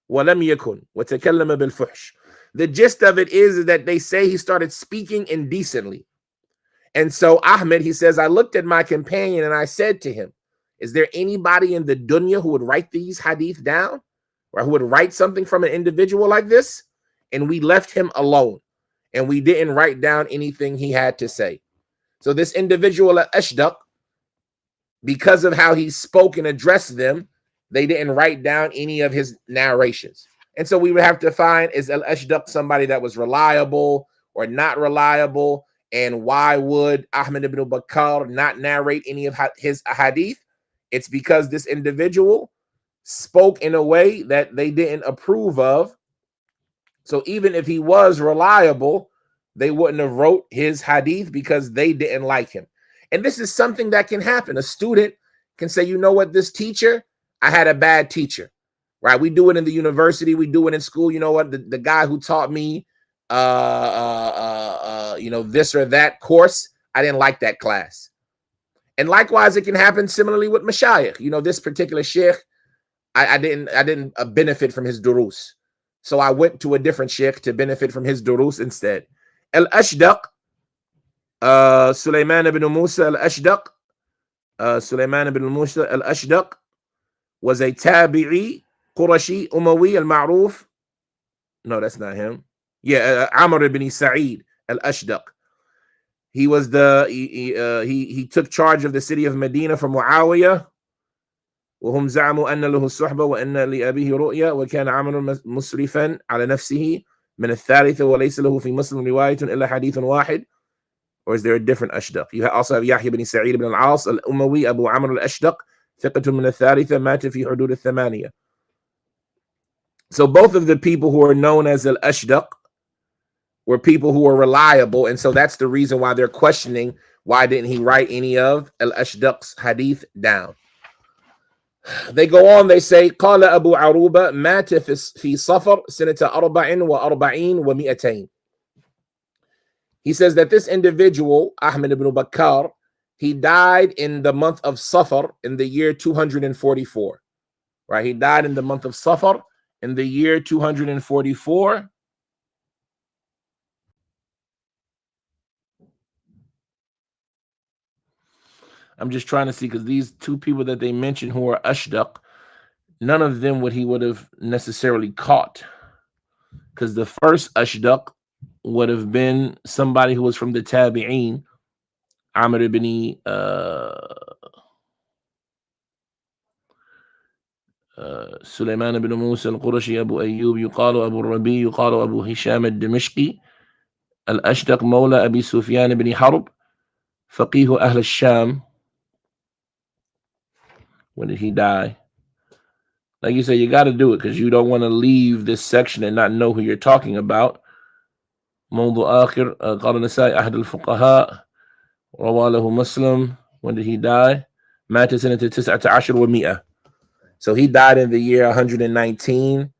ولم يكن وتكلم بالفحش. The gist of it is that they say he started speaking indecently. And so Ahmed, he says, I looked at my companion and I said to him, is there anybody in the dunya who would write these hadith down, or who would write something from an individual like this? And we left him alone, and we didn't write down anything he had to say. So this individual at Ashdaq, because of how he spoke and addressed them, they didn't write down any of his narrations. And so we would have to find, is Al-Ashdaq somebody that was reliable or not reliable? And why would Ahmad ibn Bakaar not narrate any of his hadith? It's because this individual spoke in a way that they didn't approve of. So even if he was reliable, they wouldn't have wrote his hadith because they didn't like him. And this is something that can happen. A student can say, you know what, this teacher, I had a bad teacher, right? We do it in the university. We do it in school. You know what, the guy who taught me, this or that course, I didn't like that class. And likewise, it can happen similarly with mashayikh. You know, this particular sheikh, I didn't benefit from his durus. So I went to a different sheikh to benefit from his durus instead. Al-Ashdaq, Sulaiman ibn Musa al-Ashdaq, Sulaiman ibn Musa al-Ashdaq was a tabi'i, Qurashi, Umawi al-Ma'ruf. No, that's not him. Yeah, Amr ibn Sa'id al-Ashdaq. He was he took charge of the city of Medina from Muawiyah. وهم زعموا أن له الصحبة وأن لأبيه رؤيا وكان عمرو مسرفا على نفسه من الثالثة وليس له في مسلم رواية إلا حديث واحد. Or is there a different Ashdaq? You also have Yahya ibn Sa'id ibn al-As al-Umawi Abu Amr al-Ashdaq ثقة من الثالثة مات في حدود الثمانية. So both of the people who are known as al-Ashdaq were people who were reliable, and so that's the reason why they're questioning why didn't he write any of al-Ashdaq's hadith down. They go on, they say قال أبو عروبة مات في صفر سنة 44 و200. He says that this individual, Ahmad ibn Bakaar, he died in the month of Safar in the year 244. Right? He died in the month of Safar in the year 244. I'm just trying to see, because these two people that they mentioned who are Ashdaq, none of them he would have necessarily caught. Because the first Ashdaq would have been somebody who was from the Tabi'een, Amr ibn Sulaiman ibn Musa al-Qurashi, Abu Ayyub, يقال Abu Rabi, يقال Abu Hisham al-Dimishqi, al-Ashdaq, Mawla Abi Sufyan ibn Harb, Faqih Ahl al-Sham. When did he die? Like you said, you got to do it because you don't want to leave this section and not know who you're talking about. موضوع آخر قال النسائي أحد الفقهاء روى له مسلم. When did he die? مات سنة 19 و100. So he died in the year 119.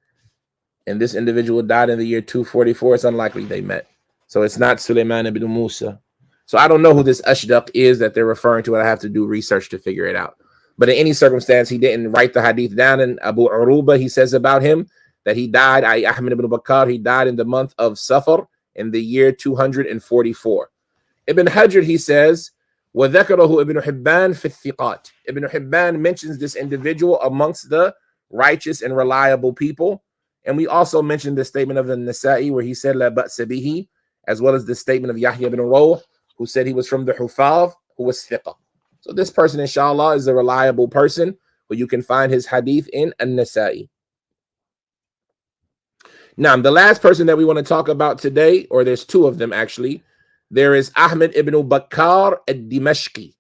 and this individual died in the year 244. It's unlikely they met. So it's not Sulaiman ibn Musa. So I don't know who this Ashdaq is that they're referring to. I have to do research to figure it out. But in any circumstance, he didn't write the hadith down. And Abu Uruba, he says about him that he died, Ahmad ibn Bakaar, he died in the month of Safar in the year 244. Ibn Hajar, he says, وَذَكَرَهُ Ibn Hibban فِي الثِّقَاتِ. Ibn Hibban mentions this individual amongst the righteous and reliable people. And we also mentioned the statement of the Nasa'i where he said, لَا بَأْسَ بِهِ, as well as the statement of Yahya ibn Rawh, who said he was from the Hufav, who was thiqah. So this person, inshallah, is a reliable person, but you can find his hadith in An-Nasa'i. Now, the last person that we want to talk about today, or there's two of them actually, there is Ahmad ibn Bakaar al-Dimashqi.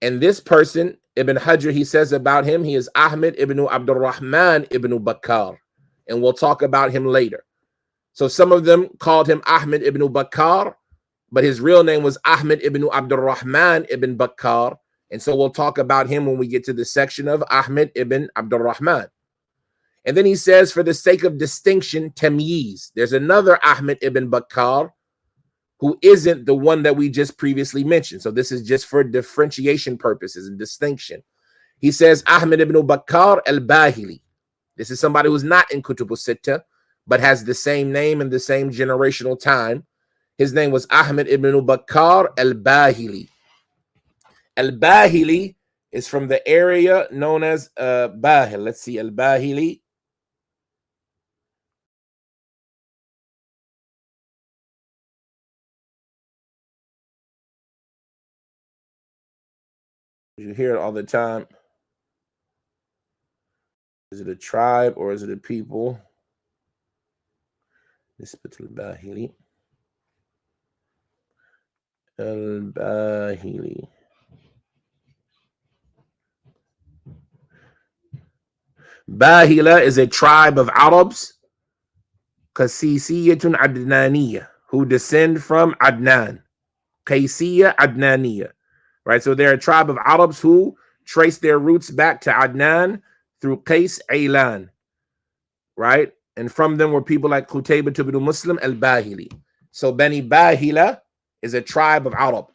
And this person, Ibn Hajar, he says about him, he is Ahmad ibn Abdul Rahman ibn Bakaar. And we'll talk about him later. So some of them called him Ahmad ibn Bakaar, but his real name was Ahmad ibn Abdul Rahman ibn Bakaar. And so we'll talk about him when we get to the section of Ahmad ibn Abdul Rahman. And then he says, for the sake of distinction, tamyiz. There's another Ahmad ibn Bakaar who isn't the one that we just previously mentioned. So this is just for differentiation purposes and distinction. He says Ahmad ibn Bakaar al-Bahili. This is somebody who's not in Kutub al-Sittah, but has the same name and the same generational time. His name was Ahmad ibn Bakaar al-Bahili. Al-Bahili is from the area known as Bahil. Let's see, al-Bahili. You hear it all the time. Is it a tribe or is it a people? Nisbat al-Bahili. Al-Bahili. Bahila is a tribe of Arabs, Qasisiyatun Adnaniyah, who descend from Adnan. Qaysiyya Adnaniyah. Right, so they're a tribe of Arabs who trace their roots back to Adnan through Qays Aylan, right? And from them were people like Qutaybah ibn Muslim al-Bahili. So Bani Bahila is a tribe of Arab.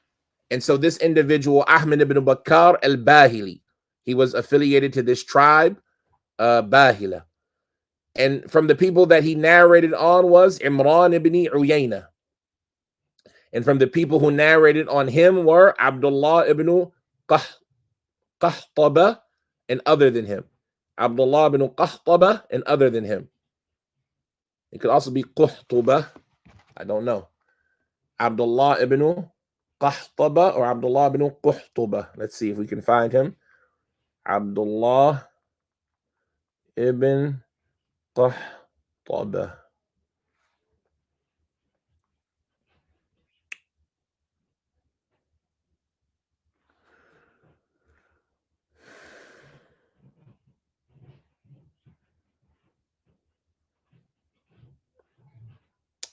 And so this individual, Ahmad ibn Bakaar al-Bahili, he was affiliated to this tribe, Bahila. And from the people that he narrated on was Imran ibn Uyayna. And from the people who narrated on him were Abdullah ibn Qahtaba and other than him. Abdullah ibn Qahtaba and other than him. It could also be Quhtaba. I don't know. Abdullah ibn Qahtaba or Abdullah ibn Quhtaba. Let's see if we can find him. Abdullah ibn Qahtaba.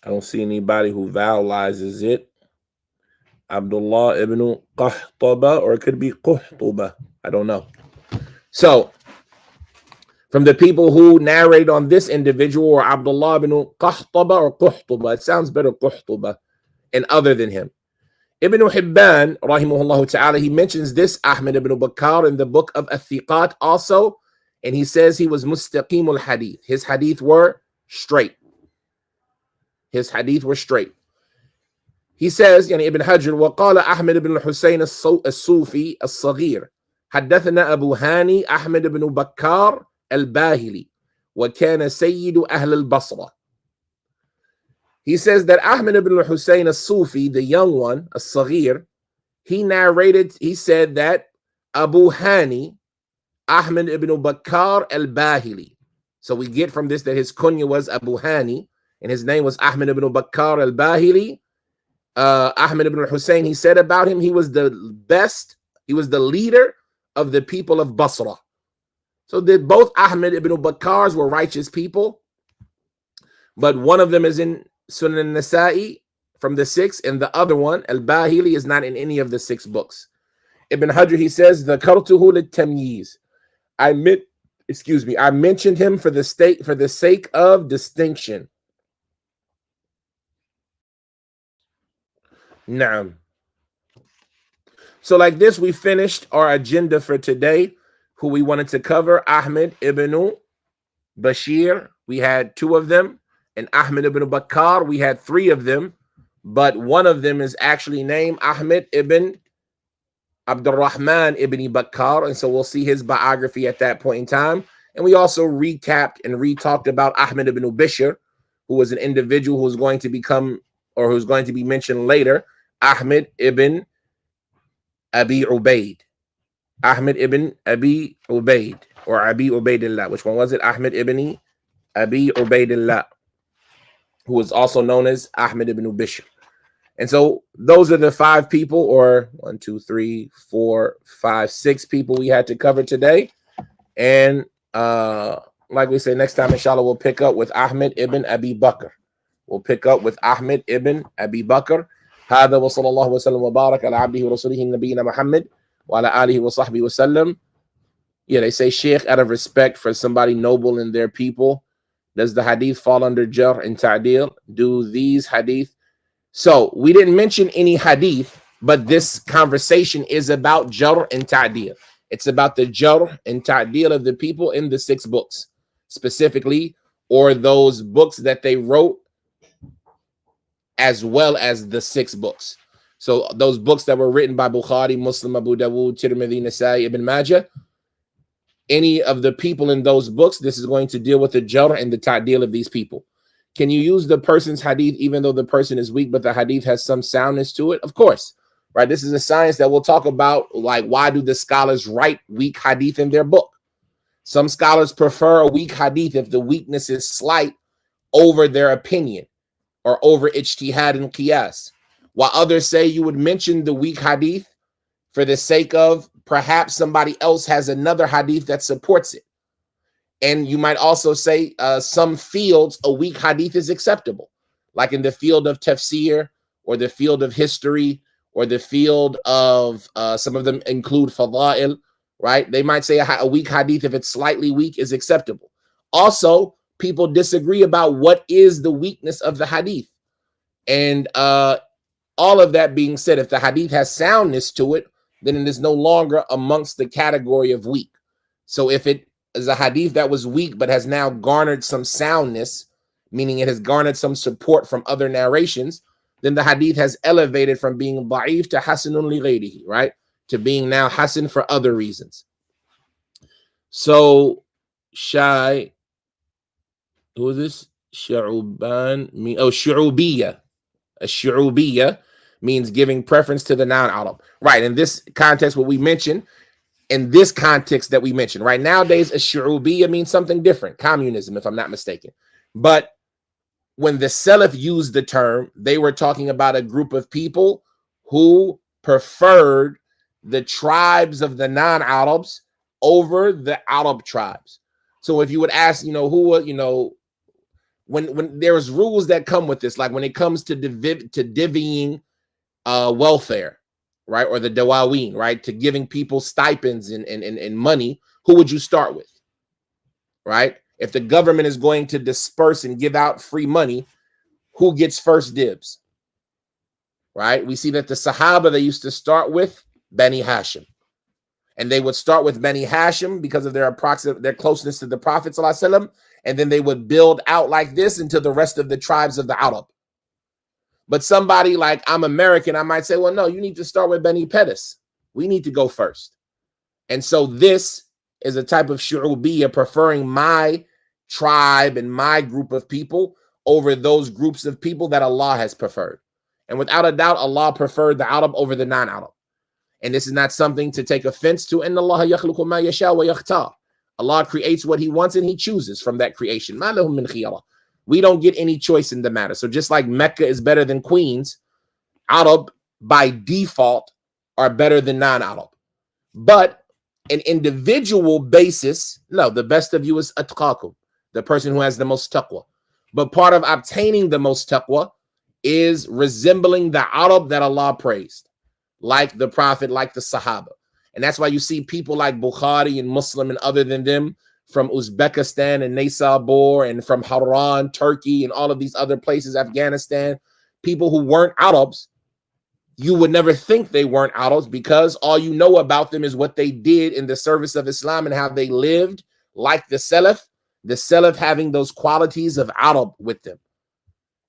I don't see anybody who vowelizes it. Abdullah ibn Qahtaba, or it could be Quhtaba. I don't know. So, from the people who narrate on this individual or Abdullah ibn Qahtaba or Quhtaba, it sounds better Quhtaba, and other than him. Ibn Hibban, rahimahullah ta'ala, he mentions this Ahmad ibn Bakaar in the book of Athiqat also, and he says he was mustaqimul hadith. His hadith were straight. His hadith were straight. He says, يعني Ibn Hajar, وقال أحمد بن الحسين الصوفي الصغير حدثنا أبو هاني أحمد بن بكار الباهلي وكان سيد أهل البصرة. He says that Ahmad ibn Hussein al-Sufi, the young one, al-Saghir, he narrated, he said that Abu Hani, Ahmad ibn Bakaar al-Bahili. So we get from this that his kunya was Abu Hani, and his name was Ahmad ibn Bakaar al-Bahili. Ahmad ibn Hussein, he said about him, he was the best, he was the leader of the people of Basra. So that both Ahmad ibn Bakaars were righteous people, but one of them is in Sunan al-Nasa'i from the 6, and the other one, al-Bahili, is not in any of the 6 books. Ibn Hajar, he says, ذَكَرْتُهُ لِلتَّمْيِيز. I excuse me, I mentioned him for the sake of distinction. Now, so like this, we finished our agenda for today. Who we wanted to cover: Ahmad ibn Basheer. We had 2 of them, and Ahmad ibn Bakaar. We had 3 of them, but one of them is actually named Ahmad ibn Abdurrahman ibn Bakaar, and so we'll see his biography at that point in time. And we also recapped and re-talked about Ahmad ibn Bishr, who was an individual who was going to become, or who's going to be mentioned later, Ahmad ibn Abi Ubaid. Ahmad ibn Abi Ubaid, or Abi Ubaidillah. Which one was it? Ahmad ibn Abi Ubaidillah, who was also known as Ahmad ibn Bishr. And so those are the 5 people, or 1, 2, 3, 4, 5, 6 people we had to cover today. And like we say, next time, inshallah, we'll pick up with Ahmad ibn Abi Bakr. We'll pick up with Ahmad ibn Abi Bakr. هذا وصلى الله وسلم وبارك على عبده ورسوله نبينا محمد وعلى آله وصحبه وسلم. Yeah, they say sheikh out of respect for somebody noble in their people. Does the hadith fall under jar and ta'dil? Do these hadith? So we didn't mention any hadith, but this conversation is about jar and ta'dil. It's about the jar and ta'dil of the people in the 6 books specifically, or those books that they wrote, as well as the 6 books. So those books that were written by Bukhari, Muslim, Abu Dawud, Tirmidhi, Nasai, Ibn Majah, any of the people in those books, this is going to deal with the jar and the ta'dil of these people. Can you use the person's hadith even though the person is weak, but the hadith has some soundness to it? Of course, right? This is a science that we'll talk about, like why do the scholars write weak hadith in their book? Some scholars prefer a weak hadith if the weakness is slight over their opinion or over ijtihad and qiyas, while others say you would mention the weak hadith for the sake of perhaps somebody else has another hadith that supports it. And you might also say some fields, a weak hadith is acceptable, like in the field of tafsir or the field of history or the field of, some of them include fada'il, right? They might say a weak hadith, if it's slightly weak, is acceptable. Also, people disagree about what is the weakness of the hadith. And all of that being said, if the hadith has soundness to it, then it is no longer amongst the category of weak. So if it is a hadith that was weak but has now garnered some soundness, meaning it has garnered some support from other narrations, then the hadith has elevated from being da'if to hasanun li ghayrihi, right? To being now hasan for other reasons. So Shai, who is this? Shu'uban, shu'ubiyya. A shu'ubiyya means giving preference to the noun arab. Right, in this context, what we mentioned, in this context that we mentioned, right, nowadays, a shu'ubiyya means something different, communism, if I'm not mistaken. But when the Salaf used the term, they were talking about a group of people who preferred the tribes of the non-Arabs over the Arab tribes. So if you would ask, when there's rules that come with this, like when it comes to divvying welfare, right, or the dawaween, right, to giving people stipends and money, who would you start with, right? If the government is going to disperse and give out free money, who gets first dibs, right? We see that the Sahaba, they used to start with Bani Hashim. And they would start with Bani Hashim because of their closeness to the Prophet ﷺ, and then they would build out like this into the rest of the tribes of the Arab. But somebody like, I'm American, I might say, well, no, you need to start with Bani Pettis. We need to go first. And so this is a type of shu'ubiyya, preferring my tribe and my group of people over those groups of people that Allah has preferred. And without a doubt, Allah preferred the Arab over the non-Arab. And this is not something to take offense to. Inna Allah yakhluqu ma yasha wa yakhtar. Allah creates what he wants and he chooses from that creation. Ma lahum min khiyara. We don't get any choice in the matter. So just like Mecca is better than Queens, Arab by default are better than non-Arab. But an individual basis, no, the best of you is atqakum, the person who has the most taqwa. But part of obtaining the most taqwa is resembling the Arab that Allah praised, like the Prophet, like the Sahaba. And that's why you see people like Bukhari and Muslim and other than them from Uzbekistan and Naysabur, and from Haran, Turkey, and all of these other places, Afghanistan, people who weren't Arabs, you would never think they weren't Arabs, because all you know about them is what they did in the service of Islam and how they lived like the Salaf having those qualities of Arab with them.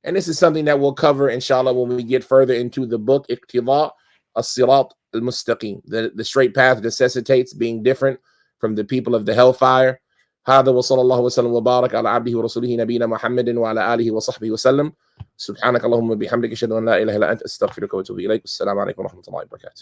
And this is something that we'll cover, inshallah, when we get further into the book, Iqtida as-Sirat al-Mustaqim. The straight path necessitates being different from the people of the hellfire. هذا وصلى الله وسلم وبارك على عبده ورسوله نبينا محمد وعلى آله وصحبه وسلم. سبحانك اللهم وبحمدك أشهد أن لا إله إلا أنت أستغفرك وأتوب إليك. السلام عليكم ورحمة الله وبركاته.